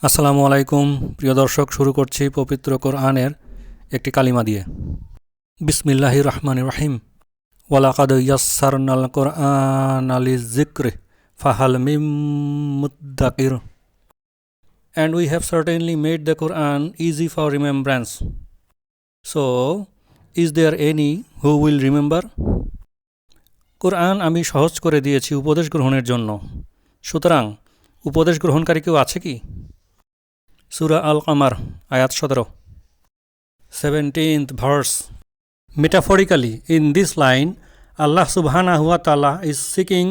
আসসালামু আলাইকুম প্রিয় দর্শক, শুরু করছি পবিত্র কোরআনের একটি কালিমা দিয়ে। বিসমিল্লাহির রহমানির রহিম। ওয়ালাকাদ ইয়াসসারনাল কোরআন লিযিকরি ফাহাল মিম মুদ্দাকির। And we have certainly made the Quran easy for remembrance. So, is there any who will remember? কোরআন আমি সহজ করে দিয়েছি উপদেশ গ্রহণের জন্য, সুতরাং উপদেশ গ্রহণকারী কেউ আছে কি? সূরা আল কামার আয়াত 17, 17th verse. Metaphorically, in this line, Allah subhanahu wa ta'ala is seeking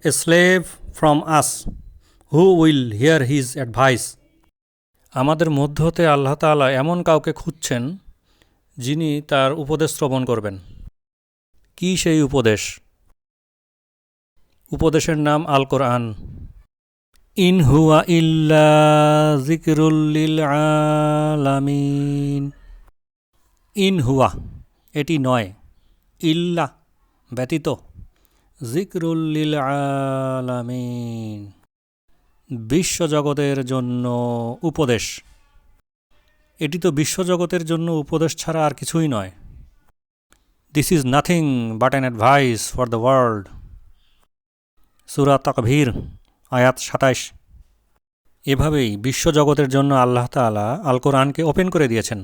a slave from us who will hear his advice. আমাদের মধ্য হতে আল্লাহ তাআলা এমন কাউকে খুঁজছেন যিনি তার উপদেশ শ্রবণ করবেন। কি সেই উপদেশ? উপদেশের নাম আল কোরআন। ইন হুয়া ইল্লা যিকরুল লিল আলামিন। ইন হুয়া এটি নয়, ইল্লা ব্যতীত, যিকরুল লিল আলামিন বিশ্বজগতের জন্য উপদেশ। এটি তো বিশ্বজগতের জন্য উপদেশ ছাড়া আর কিছুই নয়। This is nothing but an advice for the world. সূরা তাকভীর আয়াত 27। এভাবেই বিশ্বজগতের জন্য আল্লাহ তাআলা আল কোরআনকে ওপেন করে দিয়েছেন,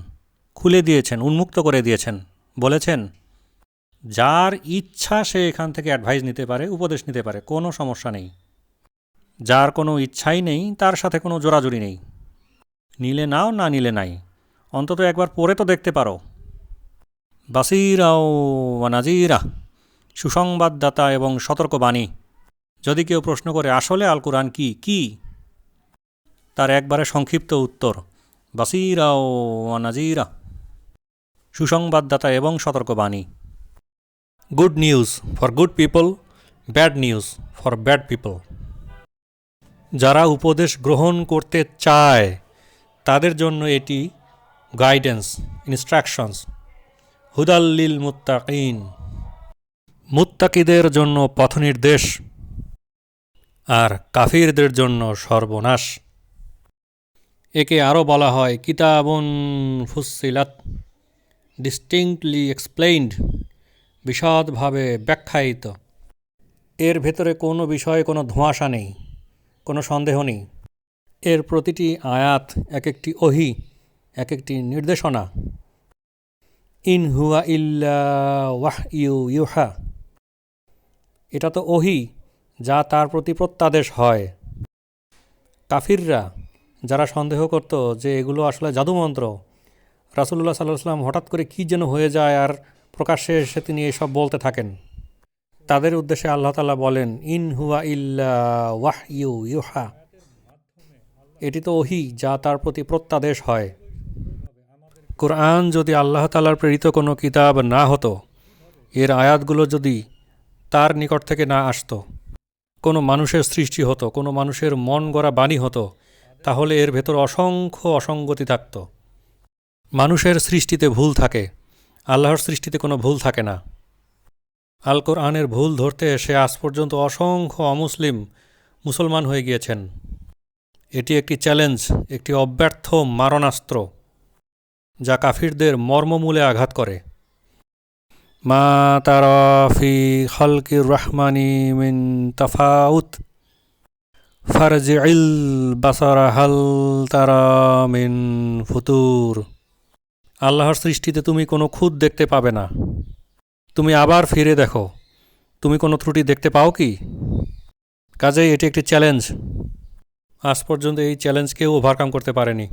খুলে দিয়েছেন, উন্মুক্ত করে দিয়েছেন। বলেছেন, যার ইচ্ছা সে এখান থেকে অ্যাডভাইস নিতে পারে, উপদেশ নিতে পারে, কোনো সমস্যা নেই। যার কোনো ইচ্ছাই নেই তার সাথে কোনো জোরাজুরি নেই। নিলে নাও, না নিলে নাই, অন্তত একবার পড়ে তো দেখতে পারো। বাসীরাও ওয়া নাযীরা, সুসংবাদদাতা এবং সতর্কবাণী। যদি কেউ প্রশ্ন করে আসলে আল কোরআন কি, তার একবারে সংক্ষিপ্ত উত্তর, বাসীরাও ওয়া নাযীরা, সুসংবাদদাতা এবং সতর্কবাণী। Good news for good people, bad news for bad people. যারা উপদেশ গ্রহণ করতে চায় তাদের জন্য এটি গাইডেন্স, ইনস্ট্রাকশনস। হুদাল্লিল মুত্তাকিন, মুত্তাকিদের জন্য পথনির্দেশ, আর কাফিরদের জন্য সর্বনাশ। একে আরও বলা হয় কিতাবুন ফুসসিলাত, ডিস্টিংক্টলি এক্সপ্লেইনড, বিশদভাবে ব্যাখ্যায়িত। এর ভেতরে কোনো বিষয়ে কোনো ধোঁয়াশা নেই, কোনো সন্দেহ নেই। এর প্রতিটি আয়াত এক একটি ওহী, এক একটি নির্দেশনা। ইন হুয়া ইল্লা ওয়াহয়ু ইউহা, এটা তো ওহী যা তার প্রতি প্রত্যাদেশ হয়। কাফিররা যারা সন্দেহ করত যে এগুলো আসলে জাদুমন্ত্র, রাসূলুল্লাহ সাল্লাল্লাহু আলাইহি ওয়াসাল্লাম হঠাৎ করে কী যেন হয়ে যায় আর প্রকাশ্যে এসে তিনি এসব বলতে থাকেন, তাদের উদ্দেশ্যে আল্লাহ তাআলা বলেন, ইন হুয়া ইল্লা ওয়াহয়ু ইউহা, এটি তো ওহী যা তার প্রতি প্রত্যাদেশ হয়। কোরআন যদি আল্লাহ তাআলার প্রেরিত কোনো কিতাব না হতো, এর আয়াতগুলো যদি তার নিকট থেকে না আসতো, কোনো মানুষের সৃষ্টি হতো, কোনো মানুষের মন গড়া বাণী হতো, তাহলে এর ভেতর অসংখ্য অসঙ্গতি থাকত। মানুষের সৃষ্টিতে ভুল থাকে, আল্লাহর সৃষ্টিতে কোনো ভুল থাকে না। আল কোরআনের ভুল ধরতে এসে আজ পর্যন্ত অসংখ্য অমুসলিম মুসলমান হয়ে গিয়েছেন। এটি একটি চ্যালেঞ্জ, একটি অব্যর্থ মারণাস্ত্র যা কাফিরদের মর্মমূলে আঘাত করে। মা তারা ফি খালকির রহমানি মিন তাফাউত ফারজিইল বাসারা হাল তারা মিন ফুতুর। আল্লাহর সৃষ্টিতে তুমি কোনো খুঁত দেখতে পাবে না। তুমি আবার ফিরে দেখো, তুমি কোনো ত্রুটি দেখতে পাও কি? কাজেই এটি একটি চ্যালেঞ্জ। আজ পর্যন্ত এই চ্যালেঞ্জ কেউ ওভারকাম করতে পারেনি।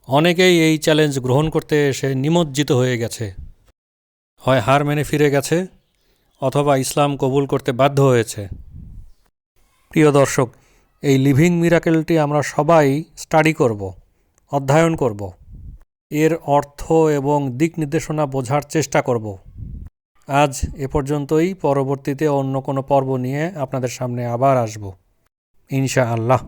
অনেকেই এই চ্যালেঞ্জ গ্রহণ করতে এসে নিমজ্জিত হয়ে গেছে, হয় হার মেনে ফিরে গেছে অথবা ইসলাম কবুল করতে বাধ্য হয়েছে। প্রিয় দর্শক, এই লিভিং মিরাকেলটি আমরা সবাই স্টাডি করব, অধ্যয়ন করব, এর অর্থ এবং দিক নির্দেশনা বোঝার চেষ্টা করব। আজ এ পর্যন্তই। পরবর্তীতে অন্য কোনো পর্ব নিয়ে আপনাদের সামনে আবার আসব ইনশাআল্লাহ।